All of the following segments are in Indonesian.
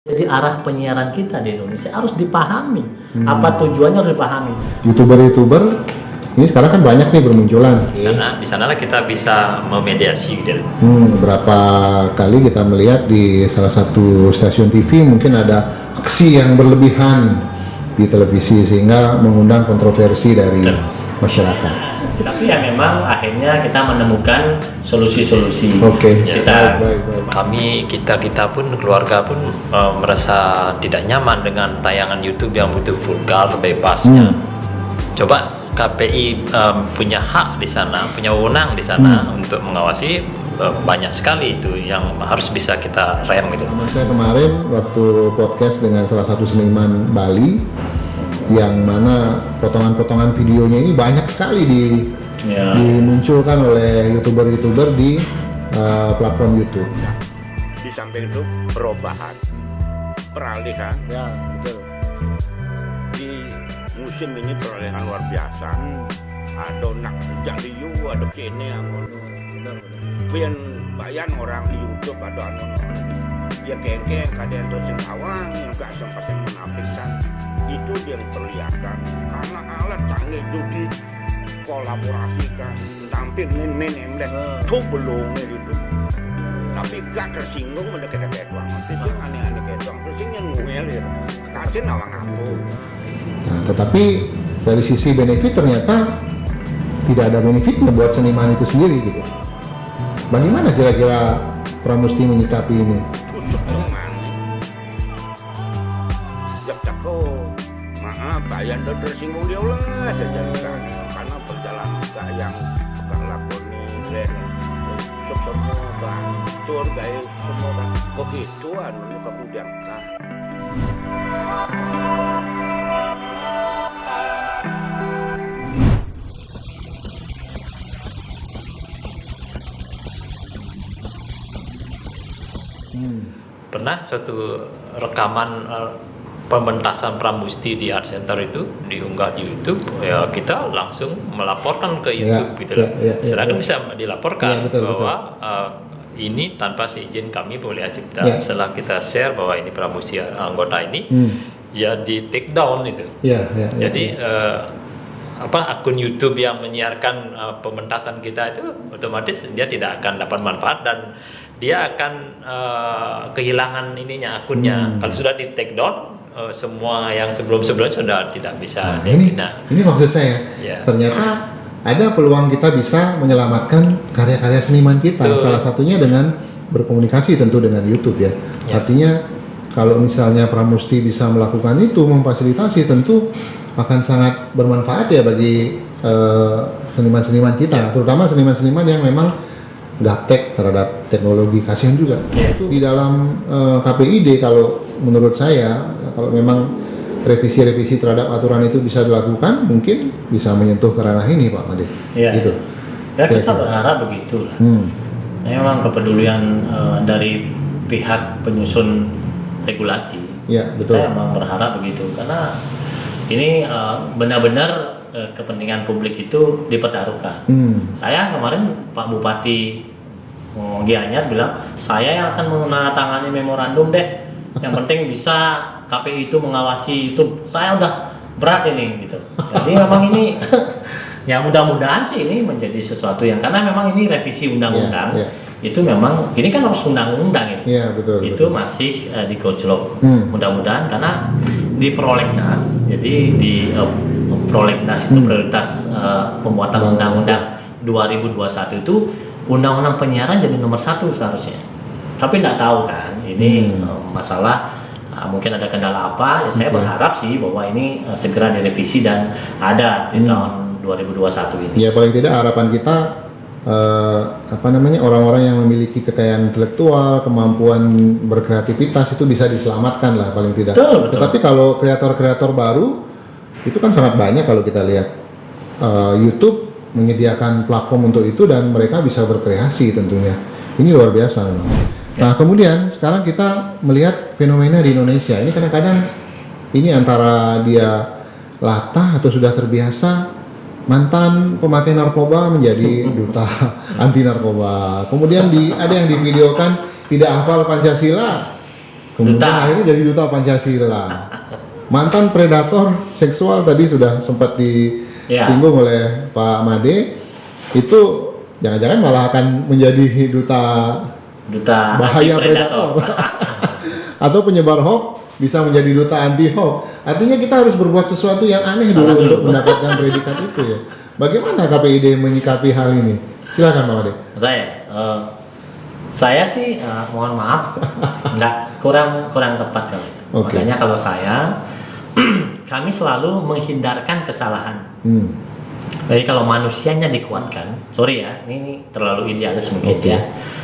Jadi arah penyiaran kita di Indonesia harus dipahami. Apa tujuannya harus dipahami. YouTuber ini sekarang kan banyak nih bermunculan. Di sanalah kita bisa memediasi gitu. Berapa kali kita melihat di salah satu stasiun TV mungkin ada aksi yang berlebihan di televisi sehingga mengundang kontroversi dari masyarakat. Tapi ya memang akhirnya kita menemukan solusi-solusi. Oke. Baik. Kita pun keluarga pun merasa tidak nyaman dengan tayangan YouTube yang begitu vulgar, bebasnya. Coba KPI punya hak di sana, punya wewenang di sana untuk mengawasi, banyak sekali itu yang harus bisa kita rem gitu. Saya kemarin waktu podcast dengan salah satu seniman Bali yang mana potongan-potongan videonya ini banyak sekali dimunculkan oleh youtuber di platform YouTube. Di samping itu perubahan, peralihan. Ya, betul. Di musim ini peralihan luar biasa. Ada nak jaliu, ada kene yang pian bayan orang di YouTube ada anu. Ya kengkeng kadang terus yang awang yang gak sempat yang menampilkan itu dia diperlihatkan karena alat canggih itu dikolaborasikan tampil main emlek tuh belum itu tapi gak tersinggung mendekat doang tersing aneh-aneh kayak doang tersing yang ngomel ya kasih nawang aku. Nah, tetapi dari sisi benefit ternyata tidak ada benefitnya buat seniman itu sendiri gitu. Bagaimana kira-kira Pramusti menyikapi ini? Maaf, bayan dan tersinggung dia ulah saja karena perjalanan juga yang suka lakoni semua bantur gaya semua kan begitu anu kemudian kan. Pernah suatu rekaman pementasan Pramusti di Art Center itu diunggah di YouTube, ya kita langsung melaporkan ke YouTube gitu loh. Sedangkan bisa dilaporkan bahwa ini tanpa seizin kami Polri Cipta. Setelah kita share bahwa ini Pramusti anggota ini, ya di take down itu. Jadi akun YouTube yang menyiarkan pementasan kita itu otomatis dia tidak akan dapat manfaat dan dia akan kehilangan ininya akunnya. Kalau sudah di take down, semua yang sebelum-sebelumnya sudah tidak bisa. Ini maksud saya. Ternyata ada peluang kita bisa menyelamatkan karya-karya seniman kita. Salah satunya dengan berkomunikasi tentu dengan YouTube ya. Artinya kalau misalnya Pramusti bisa melakukan itu, memfasilitasi, tentu akan sangat bermanfaat ya bagi seniman-seniman kita, terutama seniman-seniman yang memang gaptek terhadap teknologi. Kasihan juga itu di dalam KPID. Kalau menurut saya, kalau memang revisi-revisi terhadap aturan itu bisa dilakukan, mungkin bisa menyentuh ke ranah ini Pak Made. Gitu. Ya kita berharap begitu lah. Memang kepedulian dari pihak penyusun regulasi. Betul. Kita memang berharap begitu karena ini benar-benar kepentingan publik itu dipertaruhkan. Saya kemarin Pak Bupati Gianyar bilang saya yang akan menandatangani memorandum deh. Yang penting bisa KPI itu mengawasi YouTube. Saya udah berat ini gitu. Jadi memang ini ya mudah-mudahan sih ini menjadi sesuatu yang karena memang ini revisi undang-undang. Itu memang ini kan harus undang-undang ini. Itu masih digojlok. Mudah-mudahan karena di prolegnas, jadi di prolegnas itu prioritas pembuatan undang-undang 2021 itu undang-undang penyiaran jadi nomor 1 seharusnya. Tapi tidak tahu kan ini masalah mungkin ada kendala apa. Ya saya berharap sih bahwa ini segera direvisi dan ada di tahun 2021 ini. Ya paling tidak harapan kita orang-orang yang memiliki kekayaan intelektual, kemampuan berkreativitas itu bisa diselamatkan lah paling tidak. Betul. Tetapi kalau kreator-kreator baru itu kan sangat banyak kalau kita lihat. YouTube menyediakan platform untuk itu dan mereka bisa berkreasi tentunya. Ini luar biasa memang. Nah kemudian sekarang kita melihat fenomena di Indonesia ini kadang-kadang ini antara dia latah atau sudah terbiasa mantan pemakai narkoba menjadi duta anti narkoba. Kemudian ada yang divideokan tidak hafal Pancasila, Kemudian akhirnya jadi duta Pancasila. Mantan predator seksual tadi sudah sempat disinggung oleh Pak Made. Itu jangan-jangan malah akan menjadi duta bahaya predator. Atau penyebar hoax bisa menjadi duta anti hoax. Artinya kita harus berbuat sesuatu yang aneh dulu untuk mendapatkan predikat itu ya. Bagaimana KPID menyikapi hal ini? Silakan Pak Made. Saya sih mohon maaf, kurang tepat kali. Makanya kalau saya kami selalu menghindarkan kesalahan. Jadi kalau manusianya dikuatkan, sorry ya, ini terlalu idealis mungkin ya.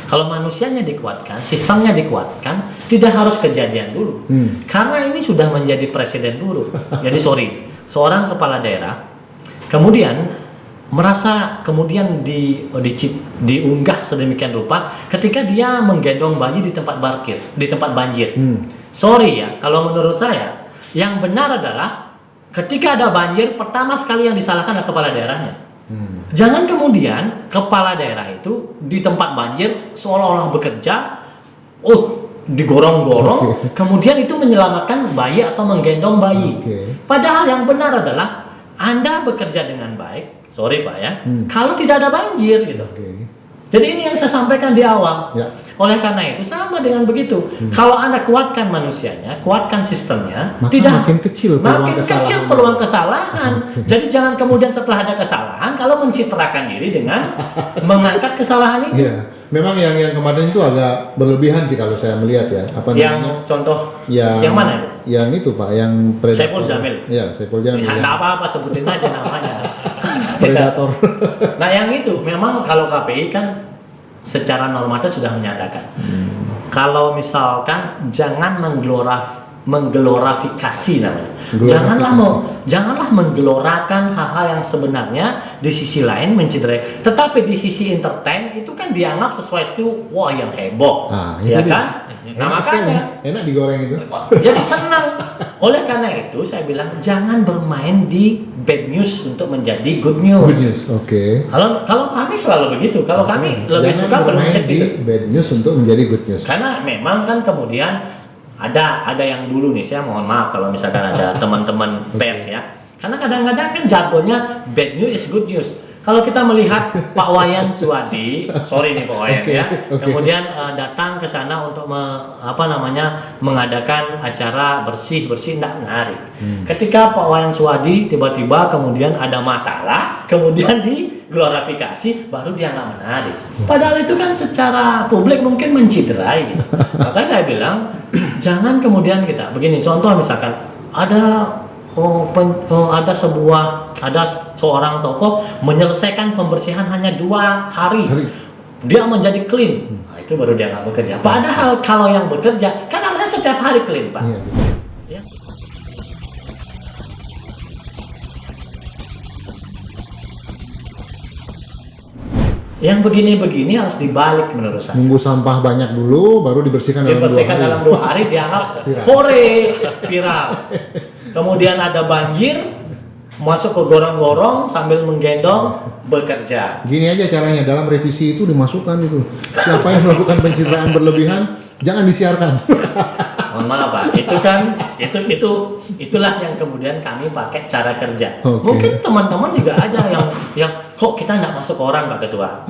Kalau manusianya dikuatkan, sistemnya dikuatkan, tidak harus kejadian dulu. Karena ini sudah menjadi presiden buruk. Jadi sorry, seorang kepala daerah kemudian merasa kemudian diunggah sedemikian rupa ketika dia menggendong bayi di tempat parkir, di tempat banjir. Sorry ya, kalau menurut saya yang benar adalah ketika ada banjir, pertama sekali yang disalahkan adalah kepala daerahnya. Jangan kemudian kepala daerah itu di tempat banjir seolah-olah bekerja, digorong-gorong, kemudian itu menyelamatkan bayi atau menggendong bayi. Padahal yang benar adalah Anda bekerja dengan baik, sorry Pak ya, kalau tidak ada banjir gitu. Jadi ini yang saya sampaikan di awal. Oleh karena itu sama dengan begitu. Kalau Anda kuatkan manusianya, kuatkan sistemnya, tidak makin kecil peluang kesalahan. Jadi jangan kemudian setelah ada kesalahan kalau mencitrakan diri dengan mengangkat kesalahan itu. Memang yang kemarin itu agak berlebihan sih kalau saya melihat ya. Contoh yang mana? Yang itu Pak, yang Saiful Jamil. Ya, Saiful Jamil. Enggak apa-apa, sebutin aja namanya. Predator. Nah yang itu memang kalau KPI kan secara normatif sudah menyatakan kalau misalkan jangan mengglorifikasi namanya. Janganlah menggelorakan hal-hal yang sebenarnya di sisi lain mencederai. Tetapi di sisi entertain itu kan dianggap sesuatu yang heboh, ya kan? Nah makanya enak digoreng itu. Jadi senang. Oleh karena itu saya bilang jangan bermain di bad news untuk menjadi good news. Good news, Kalau kami selalu begitu. Kalau kami lebih suka bermain di bad news untuk menjadi good news. Karena memang kan kemudian ada yang dulu nih, saya mohon maaf kalau misalkan ada teman-teman pers ya. Karena kadang-kadang kan jargonnya bad news is good news. Kalau kita melihat Pak Wayan Suwadi, sorry nih Pak Wayan kemudian datang ke sana untuk mengadakan acara bersih tidak menarik. Ketika Pak Wayan Suwadi tiba-tiba kemudian ada masalah, kemudian diglorifikasi, baru dia nggak menarik. Padahal itu kan secara publik mungkin menciderai. Gitu. Makanya saya bilang jangan kemudian kita begini. Contoh misalkan ada seorang tokoh menyelesaikan pembersihan hanya 2 hari. Dia menjadi clean. Nah, itu baru dia nggak bekerja. Padahal kalau yang bekerja kan harusnya setiap hari clean Pak. Ya. Yang begini-begini harus dibalik menurut saya. Nunggu sampah banyak dulu, baru dibersihkan dalam 2 hari dianggap viral. Kemudian ada banjir, masuk ke gorong-gorong sambil menggendong bekerja. Gini aja caranya, dalam revisi itu dimasukkan itu. Siapa yang melakukan pencitraan berlebihan, jangan disiarkan. Mohon maaf Pak, itulah yang kemudian kami pakai cara kerja. Mungkin teman-teman juga aja yang kok kita nggak masuk koran Pak Ketua.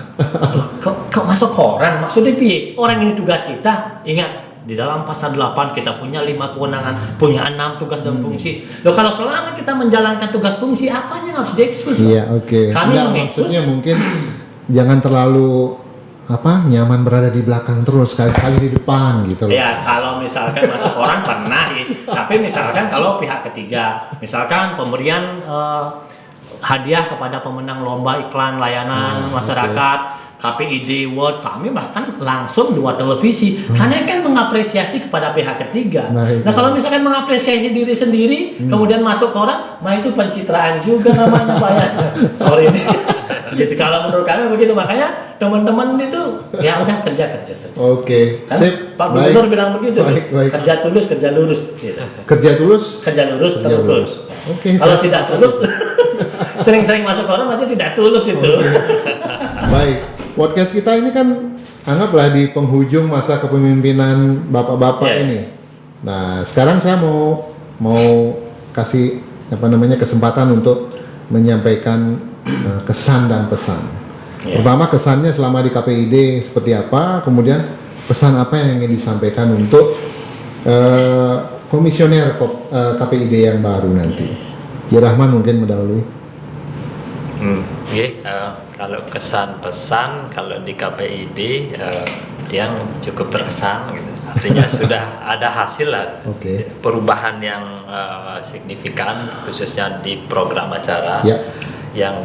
Kok masuk koran? Maksudnya piye? Orang ini tugas kita. Ingat, di dalam pasal 8 kita punya 5 kewenangan, punya 6 tugas dan fungsi. Loh kalau selama kita menjalankan tugas fungsi, apanya yang harus diekspos? Iya, Kami maksudnya mungkin jangan terlalu nyaman berada di belakang terus, sekali-sekali di depan gitu loh. Ya, kalau misalkan masuk koran pernah tapi misalkan kalau pihak ketiga, misalkan pemberian hadiah kepada pemenang lomba iklan layanan masyarakat, KPID World, kami bahkan langsung 2 televisi karena kan mengapresiasi kepada pihak ketiga. Nah kalau misalkan mengapresiasi diri sendiri kemudian masuk koran, itu pencitraan juga namanya Pak ya. Sorry nih. Gitu kalau menurut kami begitu, makanya teman-teman itu ya udah kerja saja. Kan Pak Gubernur bilang begitu, kerja tulus, kerja lurus. Gitu. Kerja tulus, terukur. Kalau tidak tulus, sering-sering masuk koran berarti tidak tulus itu. Baik, podcast kita ini kan anggaplah di penghujung masa kepemimpinan bapak-bapak ini. Nah, sekarang saya mau kasih kesempatan untuk menyampaikan kesan dan pesan. Pertama, kesannya selama di KPID seperti apa, kemudian pesan apa yang ingin disampaikan untuk komisioner KPID yang baru nanti. Ji Rahman mungkin mendahului. Kalau kesan pesan, kalau di KPID dia cukup terkesan gitu. Artinya sudah ada hasil lah, perubahan yang signifikan khususnya di program acara yang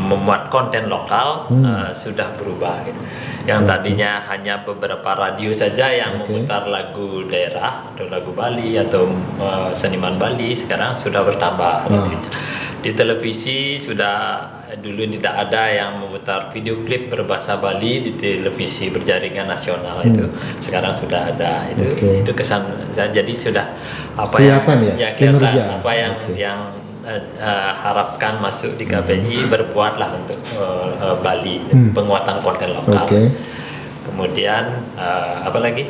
memuat konten lokal sudah berubah gitu. Yang tadinya hanya beberapa radio saja yang memutar lagu daerah atau lagu Bali atau seniman Bali, sekarang sudah bertambah. Di televisi sudah dulu tidak ada yang memutar video klip berbahasa Bali di televisi berjaringan nasional itu, sekarang sudah ada. Itu kesan saya, jadi sudah apa kelihatan kelihatan apa yang harapkan masuk di KPI, berbuatlah untuk Bali, penguatan konten lokal. Kemudian apa lagi?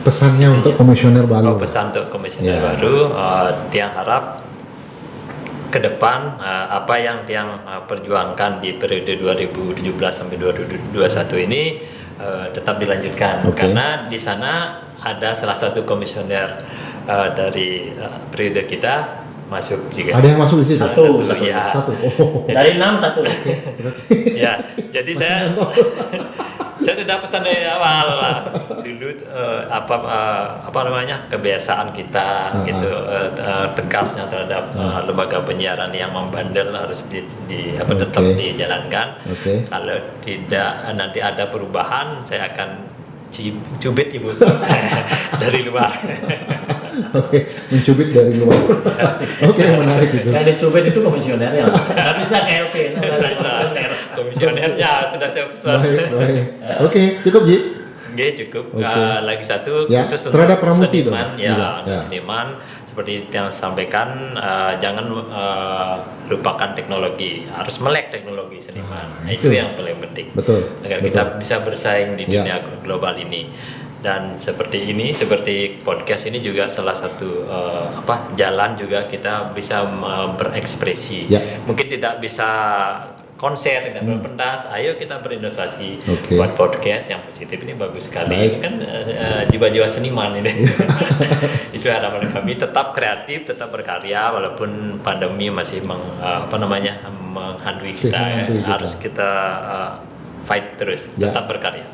Pesannya untuk komisioner baru. Pesan untuk komisioner baru, dia harap ke depan apa yang perjuangkan di periode 2017 sampai 2021 ini tetap dilanjutkan, karena di sana ada salah satu komisioner dari periode kita masuk juga. Ada yang masuk di situ? Satu. Dari 6 1. Ya, jadi saya sudah pesan dari awal lah. Dulu apa namanya, kebiasaan kita gitu, tegasnya terhadap lembaga penyiaran yang membandel harus tetap dijalankan. Kalau tidak nanti ada perubahan, saya akan cubit ibu dari luar. Mencubit dari luar. Menarik itu. Yang dicubit itu komisionernya, nggak bisa KLP. Komisionernya sudah saya pesan. Baik. Cukup Ji. Cukup. Lagi satu khusus terhadap untuk Pramusti seniman, untuk seniman seperti yang sampaikan, jangan lupakan teknologi, harus melek teknologi seniman. Itu yang paling penting. Betul. Agar kita bisa bersaing di dunia global ini. Dan seperti podcast ini juga salah satu jalan juga kita bisa berekspresi. Mungkin tidak bisa konser, tidak berpentas, ayo kita berinovasi buat podcast yang positif. Ini bagus sekali. Ini kan jiwa-jiwa seniman ini. Itu harapan kami, tetap kreatif, tetap berkarya walaupun pandemi masih menghantui kita. Harus kita fight terus, tetap berkarya.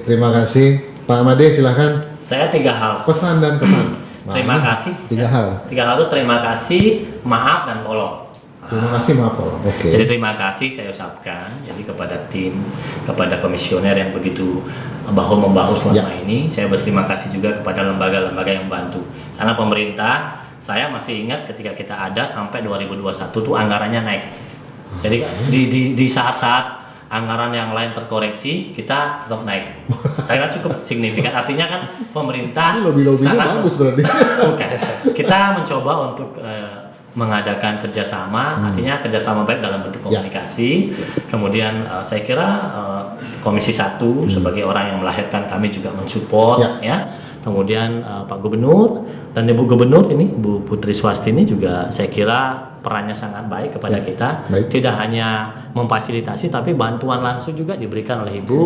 Terima kasih. Pak Made, silahkan. Saya 3 hal. Pesan dan kesan. Terima kasih. 3 hal. 3 hal itu terima kasih, maaf, dan tolong. Terima kasih, maaf, tolong. Jadi terima kasih saya ucapkan. Jadi kepada tim, kepada komisioner yang begitu bahu-membahu selama ini. Saya berterima kasih juga kepada lembaga-lembaga yang bantu. Karena pemerintah, saya masih ingat ketika kita ada sampai 2021 tuh anggarannya naik. Jadi di saat-saat anggaran yang lain terkoreksi, kita tetap naik. Saya kira cukup signifikan. Artinya kan pemerintah sangat bagus berarti. Kita mencoba untuk mengadakan kerjasama, artinya kerjasama baik dalam bentuk komunikasi. Kemudian saya kira Komisi 1 sebagai orang yang melahirkan kami juga mensupport, Kemudian Pak Gubernur dan Ibu Gubernur ini, Bu Putri Swastini juga saya kira perannya sangat baik kepada kita. Tidak hanya memfasilitasi, tapi bantuan langsung juga diberikan oleh Ibu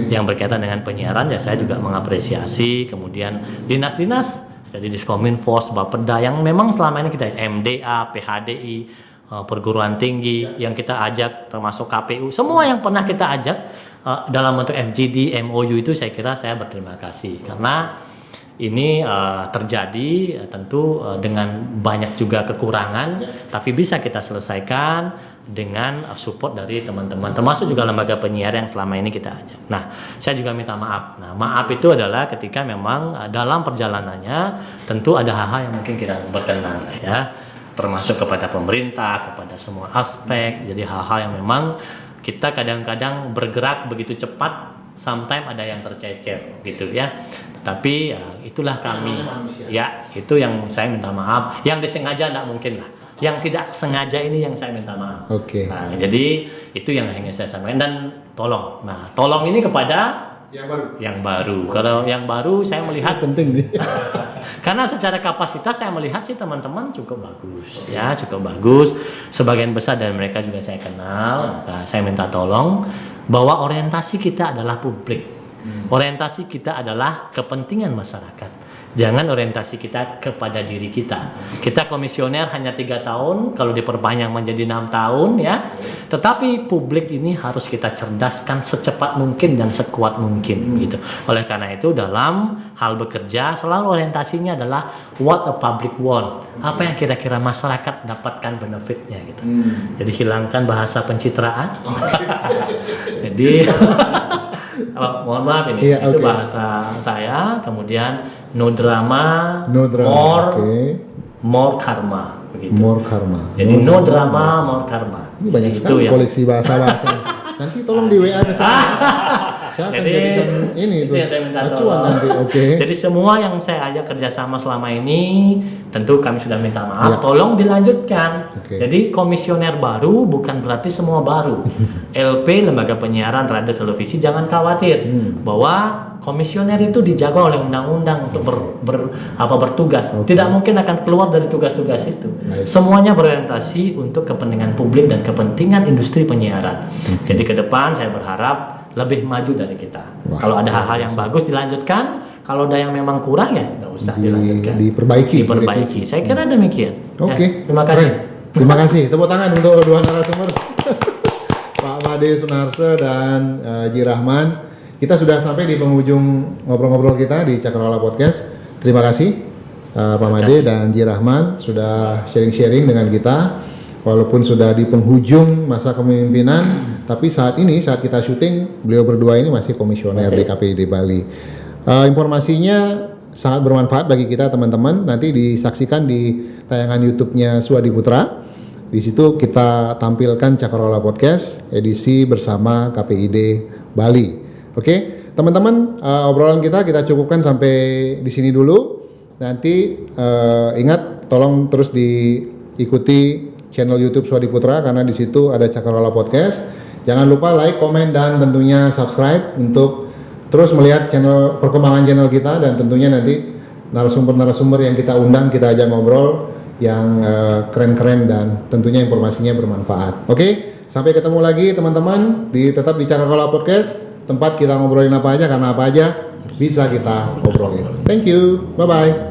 yang berkaitan dengan penyiaran. Ya saya juga mengapresiasi. Kemudian dinas-dinas, jadi Diskominfo, Bapeda yang memang selama ini kita MDA, PHDI, perguruan tinggi yang kita ajak, termasuk KPU, semua yang pernah kita ajak dalam bentuk FGD, MOU itu saya kira saya berterima kasih karena ini terjadi tentu dengan banyak juga kekurangan, tapi bisa kita selesaikan dengan support dari teman-teman, termasuk juga lembaga penyiar yang selama ini kita ajak. Nah, saya juga minta maaf. Nah, maaf itu adalah ketika memang dalam perjalanannya tentu ada hal-hal yang mungkin kita berkenan, termasuk kepada pemerintah, kepada semua aspek. Jadi hal-hal yang memang kita kadang-kadang bergerak begitu cepat, sometimes ada yang tercecer gitu tapi itulah kami itu yang saya minta maaf. Yang disengaja tidak mungkin lah, yang tidak sengaja ini yang saya minta maaf. Nah, jadi itu yang ingin saya sampaikan. Dan tolong ini kepada Yang baru. Kalau yang baru saya melihat penting nih. karena secara kapasitas saya melihat sih teman-teman cukup bagus, ya cukup bagus. Sebagian besar dari mereka juga saya kenal. Maka saya minta tolong bahwa orientasi kita adalah publik, orientasi kita adalah kepentingan masyarakat. Jangan orientasi kita kepada diri kita. Kita komisioner hanya 3 tahun, kalau diperpanjang menjadi 6 tahun ya. Tetapi publik ini harus kita cerdaskan secepat mungkin dan sekuat mungkin gitu. Oleh karena itu dalam hal bekerja selalu orientasinya adalah what a public want. Apa yang kira-kira masyarakat dapatkan benefitnya gitu. Jadi hilangkan bahasa pencitraan. Jadi mohon maaf ini itu bahasa saya. Kemudian no drama, more karma begitu. More karma. Jadi no drama, more karma. Ini banyak sekali ya. koleksi bahasa-bahasa. Nanti tolong di WA ke saya. Saya akan jadikan ini itu yang saya minta acuan nanti. Jadi semua yang saya ajak kerjasama selama ini, tentu kami sudah minta maaf. Tolong dilanjutkan. Jadi komisioner baru bukan berarti semua baru. LP Lembaga Penyiaran Radio Televisi jangan khawatir bahwa komisioner itu dijaga oleh undang-undang untuk bertugas. Tidak mungkin akan keluar dari tugas-tugas itu. Semuanya berorientasi untuk kepentingan publik dan kepentingan industri penyiaran. Jadi ke depan saya berharap lebih maju dari kita. Kalau ada hal-hal yang bagus dilanjutkan, kalau ada yang memang kurang ya nggak usah dilanjutkan. Diperbaiki. Saya kira demikian. Oke. Terima kasih. Terima kasih. Tepuk tangan untuk dua narasumber. Pak Made Sunarso dan Ji Rahman. Kita sudah sampai di penghujung ngobrol-ngobrol kita di Cakrawala Podcast. Terima kasih Pak Made dan Ji Rahman sudah sharing-sharing dengan kita. Walaupun sudah di penghujung masa kepemimpinan, tapi saat ini saat kita syuting beliau berdua ini masih komisioner di KPID Bali. Informasinya sangat bermanfaat bagi kita teman-teman. Nanti disaksikan di tayangan YouTube-nya Suadi Putra. Di situ kita tampilkan Cakrawala Podcast edisi bersama KPID Bali. Oke, teman-teman, obrolan kita cukupkan sampai di sini dulu. Nanti ingat tolong terus diikuti channel YouTube Suadi Putra karena di situ ada Cakrawala Podcast. Jangan lupa like, komen dan tentunya subscribe untuk terus melihat perkembangan channel kita dan tentunya nanti narasumber-narasumber yang kita undang kita ajak ngobrol yang keren-keren dan tentunya informasinya bermanfaat. Oke, sampai ketemu lagi teman-teman tetap di Cakrawala Podcast, tempat kita ngobrolin apa aja karena apa aja bisa kita ngobrolin. Thank you. Bye bye.